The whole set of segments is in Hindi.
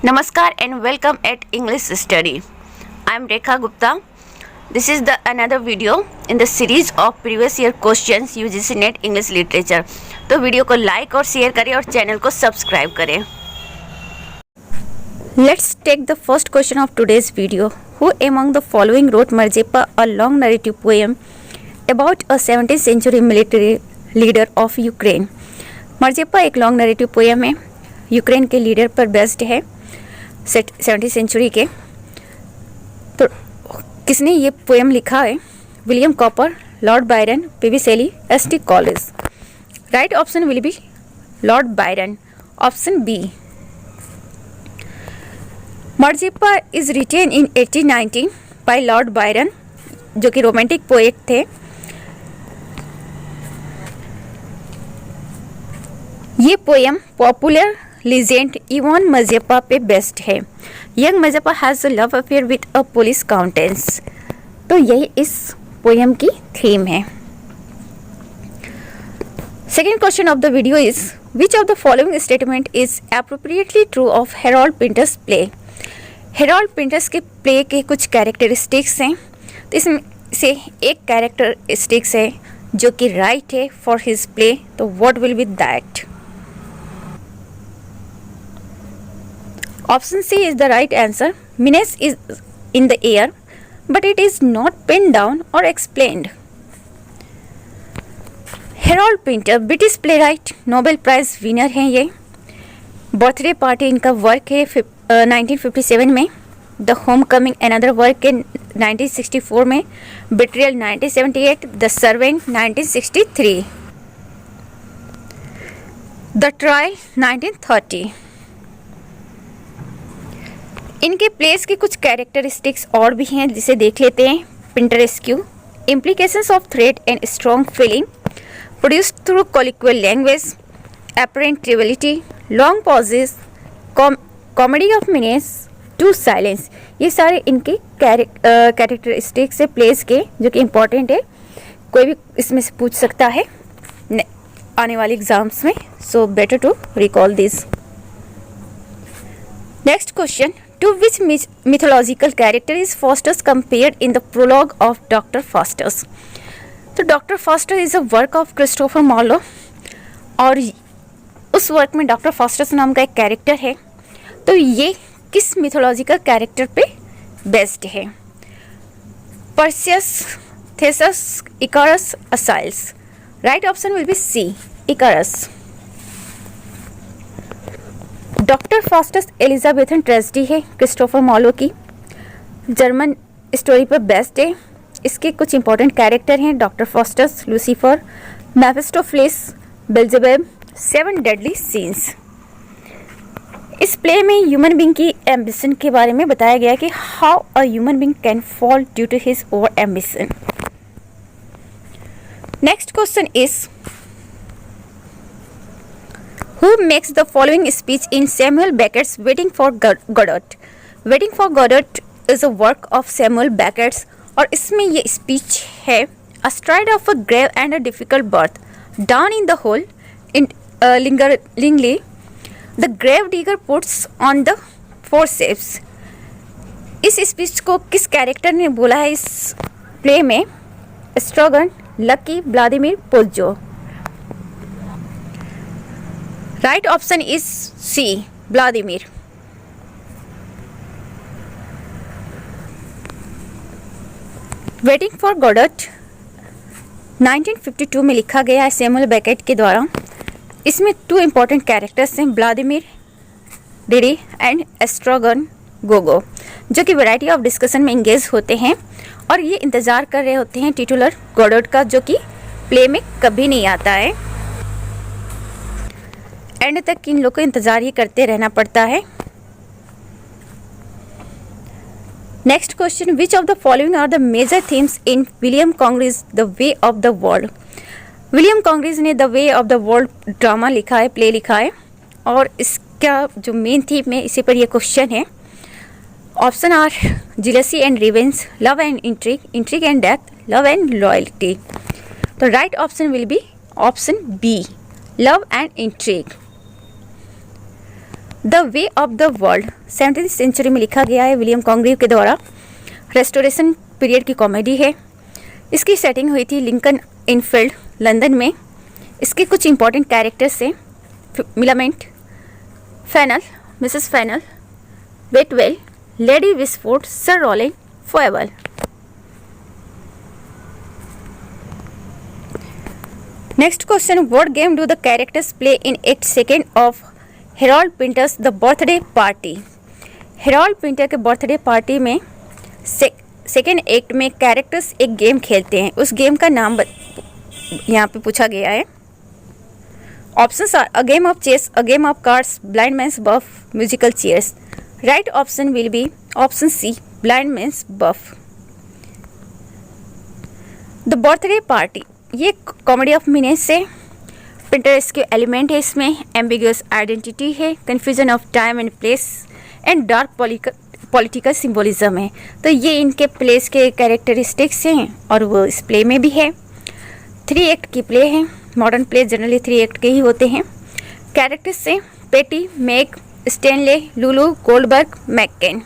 Namaskar and welcome at English Study. I am Rekha Gupta. This is the another video in the series of previous year questions UGC NET English Literature. तो वीडियो को लाइक और शेयर करें और चैनल को सब्सक्राइब करें. Let's take the first question of today's video. Who among the following wrote Marjepa, a long narrative poem about a 17th century military leader of Ukraine? मर्जेपा एक लॉन्ग नरेटिव पोएम है, यूक्रेन के लीडर पर बेस्ड है 17th सेंचुरी के. तो किसने ये पोएम लिखा है? William Cowper, Lord Byron, P V Shelley, S T. Coleridge. Right option will be Lord Byron, option b. Mazeppa is written in 1819 by Lord Byron, जो कि रोमांटिक पोएट थे. ये poem popular legend Ivan Mazeppa पे बेस्ड है. Young Mazeppa has a love affair with a Polish countess. तो यही इस पोएम की थीम है. Second question of the video is which of the following statement is appropriately true of Harold Pinter's play. Harold Pinter's के प्ले के कुछ कैरेक्टरिस्टिक्स हैं. तो इसमें से एक कैरेक्टरिस्टिक्स है जो कि राइट है फॉर हिज प्ले. तो what will be that? Option C is the right answer. Menace is in the air, but it is not pinned down or explained. Harold Pinter British playwright, Nobel prize winner हैं. ये बर्थडे पार्टी इनका वर्क है 1957 में. The homecoming another work है 1964 में. Betrayal 1978. The servant 1963. The trial 1930. इनके प्लेस के कुछ कैरेक्टरिस्टिक्स और भी हैं जिसे देख लेते हैं. पिंटरेस्क्यू, implications of threat and strong feeling, produced through colloquial language, apparent triviality, long pauses, comedy of menace, to silence. ये सारे इनके कैरेक्टरिस्टिक्स है प्लेस के, जो कि इम्पोर्टेंट है. कोई भी इसमें से पूछ सकता है आने वाले एग्जाम्स में. So better to recall this. Next question. To which mythological character is Faustus compared in the prologue of Dr. Faustus? तो doctor Faustus is a work of Christopher Marlowe, और उस वर्क में डॉक्टर फास्टस नाम का एक कैरेक्टर है. तो ये किस मिथोलॉजिकल कैरेक्टर पे बेस्ड है? Perseus, Theseus, Icarus, Achilles. Right option will be c, Icarus. Doctor Faustus Elizabethan tragedy है क्रिस्टोफर मार्लो की. जर्मन स्टोरी पर बेस्ड है. इसके कुछ इंपॉर्टेंट कैरेक्टर हैं doctor Faustus, Lucifer, Mephistopheles, Beelzebub, 7 deadly sins. इस प्ले में ह्यूमन बीइंग की एम्बिशन के बारे में बताया गया कि how a human being can fall due to his over ambition. Next question is Who makes the following speech in Samuel Beckett's Waiting for Godot? Waiting for Godot is a work of Samuel Beckett, और इसमें ये स्पीच है. Astride of a grave and a difficult birth, down in the hole, lingeringly, the grave digger puts on the forceps. इस स्पीच को किस कैरेक्टर ने बोला है इस प्ले में? Estragon, Lucky, Vladimir, Pozzo. Right option is C, Vladimir. Waiting for Godot 1952 में लिखा गया है सैमुअल बेकेट के द्वारा. इसमें 2 इंपॉर्टेंट कैरेक्टर्स हैं, व्लादिमीर डिडी एंड एस्ट्रोगन गोगो, जो कि वैरायटी ऑफ डिस्कशन में इंगेज होते हैं और ये इंतज़ार कर रहे होते हैं टिटुलर गॉडट का, जो कि प्ले में कभी नहीं आता है. एंड तक इन लोग को इंतजार ही करते रहना पड़ता है. Next question. Which of the following are the major themes in William Congreve's the way of the world? William Congreve ने the way of the world drama लिखा है, प्ले लिखा है, और इसका जो मेन थीम है इसी पर यह क्वेश्चन है. Option are jealousy and revenge, love and intrigue, intrigue and death, love and loyalty. तो right option will be option B, love and intrigue. The way of the world 17वीं सेंचुरी में लिखा गया है विलियम कॉन्ग्रीव के द्वारा। रेस्टोरेशन पीरियड की कॉमेडी है। इसकी सेटिंग हुई थी लिंकन इन फील्ड लंदन में। इसके कुछ इंपॉर्टेंट कैरेक्टर्स हैं Millamant, Fainall, Mrs Fainall, Waitwell, Lady Wishfort, Sir Rowland Foible. Next question, what game do the characters play in act second of Harold Pinter's the birthday party. Harold Pinter के बर्थडे पार्टी में सेकेंड एक्ट में कैरेक्टर्स एक गेम खेलते हैं। उस गेम का नाम यहाँ पे पूछा गया है। Options are a game of chess, a game of cards, blind man's buff, musical chairs. Right option will be option C, blind man's buff. The birthday party ये कॉमेडी ऑफ मीनेस है। पिंटरेस्क्यू एलिमेंट है इसमें, एम्बिगुअस आइडेंटिटी है, confusion of time and place and dark political symbolism है। तो ये इनके प्लेस के कैरेक्टरिस्टिक्स हैं और वो इस प्ले में भी है। 3 एक्ट की प्ले है। मॉडर्न प्ले जनरली 3 एक्ट के ही होते हैं। कैरेक्टर्स से Petey, Meg, Stanley, Lulu, Goldberg, McCann.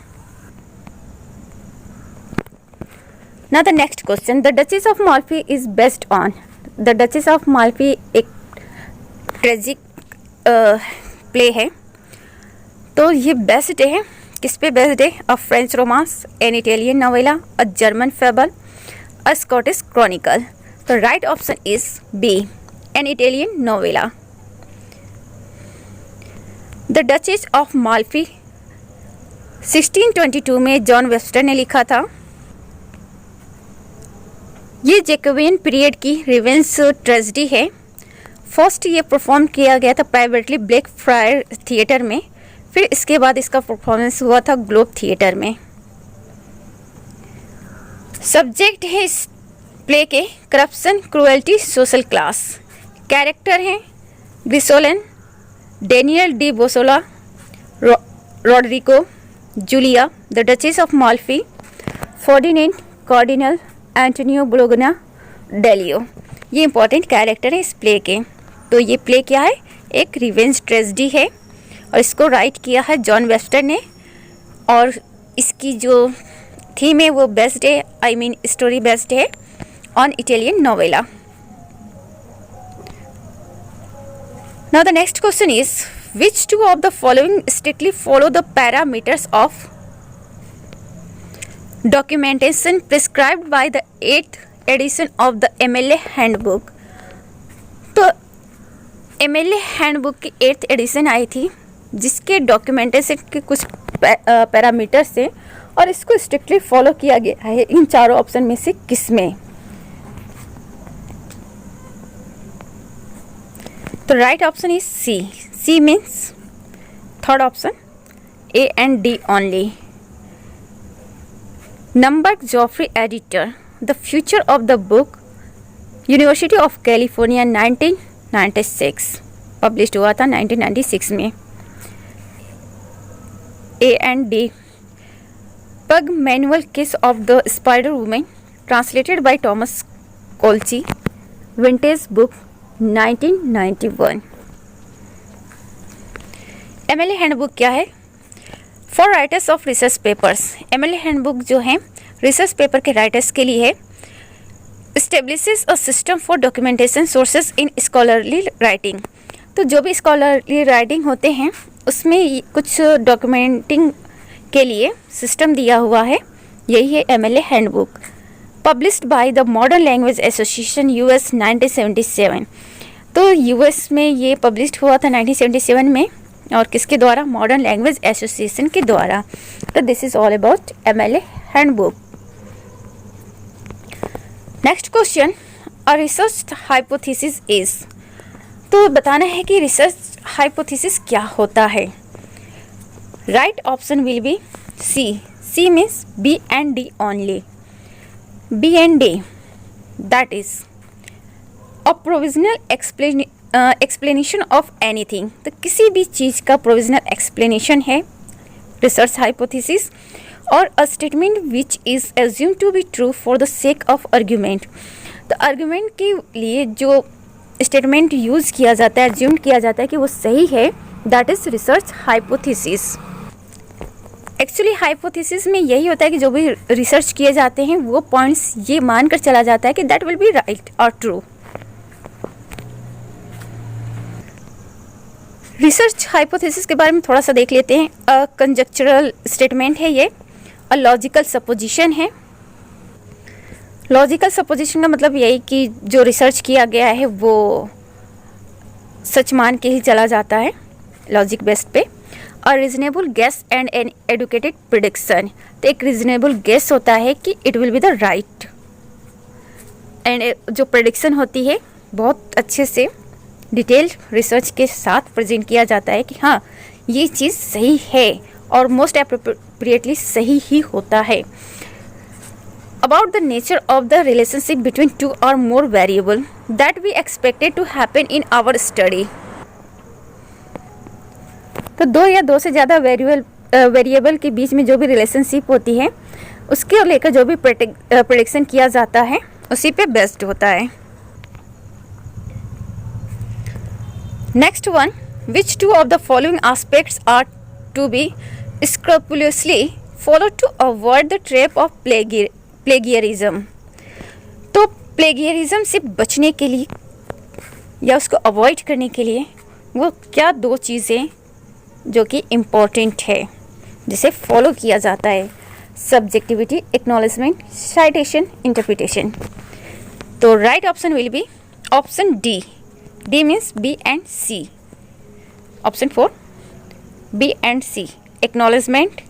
Now the next question, the Duchess of Malfi is based on। The Duchess of Malfi एक ट्रेजिक प्ले है। तो ये बेस्ड है किस पे बेस्ड है? A French romance, an Italian novella, a German fable, a Scottish chronicle. तो right option is B, an Italian novella. The Duchess of Malfi 1622 में जॉन वेस्टर ने लिखा था। ये जैकोबियन पीरियड की रिवेंज ट्रेजेडी है। फर्स्ट ये परफॉर्म किया गया था प्राइवेटली ब्लैक फ्रायर थिएटर में, फिर इसके बाद इसका परफॉर्मेंस हुआ था ग्लोब थिएटर में। सब्जेक्ट है इस प्ले के corruption, cruelty, social class. Character हैं Grisolan, Daniel de Bosola, Rodrigo, Julia, the Duchess of Malfi, Ferdinand, Cardinal, Antonio Bologna, Delio. ये इंपॉर्टेंट कैरेक्टर है इस प्ले के। तो ये प्ले क्या है? एक रिवेंज ट्रेजेडी है और इसको राइट किया है जॉन वेस्टर ने। और इसकी जो थीम है वो बेस्ड है, आई मीन स्टोरी बेस्ड है on Italian novella. Now the next question is which two of the following strictly follow the parameters of documentation prescribed by the 8th edition of the MLA handbook. तो MLA हैंडबुक की 8th एडिशन आई थी जिसके डॉक्यूमेंटेशन के कुछ पैरामीटर्स हैं और इसको स्ट्रिक्टली फॉलो किया गया है इन चारों ऑप्शन में से किसमें? तो right option is C. C means third option, A and D only. Nunberg Geoffrey editor, the future of the book, University of California 1996, publish हुआ था 1996 में। A and D, Puig Manuel kiss of the spider woman, translated by Thomas Colchie, Vintage book 1991। MLA handbook क्या है? For writers of research papers. MLA handbook जो है रिसर्च पेपर के राइटर्स के लिए है। Establishes a system for documentation sources in scholarly writing. तो जो भी स्कॉलरली राइटिंग होते हैं उसमें कुछ डॉक्यूमेंटिंग के लिए सिस्टम दिया हुआ है, यही है MLA handbook. Published by the modern language association US 1977। तो US में ये पब्लिश्ड हुआ था 1977 में और किसके द्वारा? मॉडर्न लैंग्वेज एसोसिएशन के द्वारा। तो this is all about MLA handbook. Next question, a research hypothesis is. तो बताना है कि रिसर्च हाइपोथेसिस क्या होता है। Right option will be C. C means B and D only. B and D, that is a provisional explanation of anything. तो किसी भी चीज़ का प्रोविजनल एक्सप्लेनेशन है रिसर्च हाइपोथेसिस। और a statement which is assume to be true for the sake of argument. तो आर्ग्यूमेंट के लिए जो स्टेटमेंट यूज़ किया जाता है, एज्यूम किया जाता है कि वो सही है that is research hypothesis. Actually hypothesis में यही होता है कि जो भी रिसर्च किए जाते हैं वो पॉइंट्स ये मानकर चला जाता है कि दैट विल बी राइट और ट्रू। रिसर्च हाइपोथेसिस के बारे में थोड़ा सा देख लेते हैं। अ कंजक्चरल स्टेटमेंट है ये, अ लॉजिकल सपोजिशन है। लॉजिकल सपोजिशन का मतलब यही कि जो रिसर्च किया गया है वो सच मान के ही चला जाता है लॉजिक बेस्ड पे। A reasonable guess and an educated prediction, तो एक रीजनेबल गेस होता है कि it will be the right, and जो प्रिडिक्शन होती है बहुत अच्छे से डिटेल रिसर्च के साथ प्रेजेंट किया जाता है कि हाँ ये चीज़ सही है और मोस्ट एप्रोप्रिएटली सही ही होता है। About the nature of the relationship between two or more variable that we expected to happen in our study, तो दो या दो से ज़्यादा वेरिएबल के बीच में जो भी रिलेशनशिप होती है उसके लेकर जो भी प्रेडिक्शन किया जाता है उसी पे बेस्ड होता है। Next one, which two of the following aspects are to be scrupulously follow to avoid the trap of plagiarism, तो प्लेगियरिज्म से बचने के लिए या उसको अवॉइड करने के लिए वो क्या दो चीज़ें जो कि इम्पोर्टेंट है जिसे फॉलो किया जाता है? Subjectivity, acknowledgement, citation, interpretation. तो right option will be option D. D means B and C. Option 4 B and C, acknowledgement,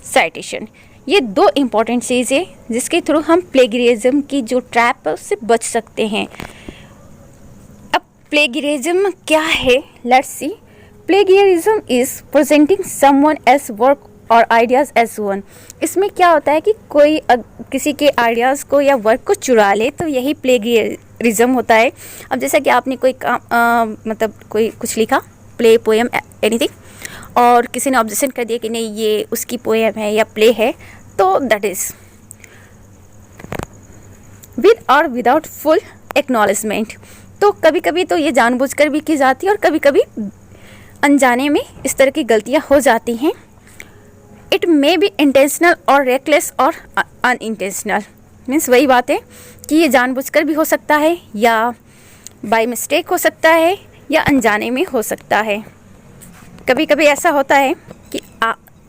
citation. ये दो इम्पॉर्टेंट चीज़ है जिसके थ्रू हम प्लेगियरिज्म की जो ट्रैप है उससे बच सकते हैं। अब प्लेगियरिज्म क्या है? Let's see. Plagiarism is presenting someone as work or ideas as one. इसमें क्या होता है कि कोई किसी के आइडियाज़ को या वर्क को चुरा ले तो यही प्लेगियरिज्म होता है। अब जैसा कि आपने कोई काम मतलब कोई कुछ लिखा, प्ले, पोएम, एनीथिंग, और किसी ने ऑब्जेक्शन कर दिया कि नहीं ये उसकी पोएम है या प्ले है, तो दैट इज़ विद और विदाउट फुल एक्नॉलेजमेंट। तो कभी कभी तो ये जानबूझकर भी की जाती है और कभी कभी अनजाने में इस तरह की गलतियाँ हो जाती हैं। इट मे बी इंटेंशनल और रेकलेस और अनइंटेंशनल, मीन्स वही बात है कि ये जानबूझकर भी हो सकता है या बाय मिस्टेक हो सकता है या अनजाने में हो सकता है। कभी कभी ऐसा होता है कि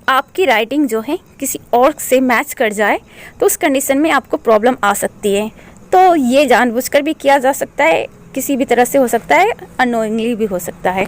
आपकी राइटिंग जो है किसी और से मैच कर जाए तो उस कंडीशन में आपको प्रॉब्लम आ सकती है। तो ये जानबूझकर भी किया जा सकता है, किसी भी तरह से हो सकता है, अननोइंगली भी हो सकता है।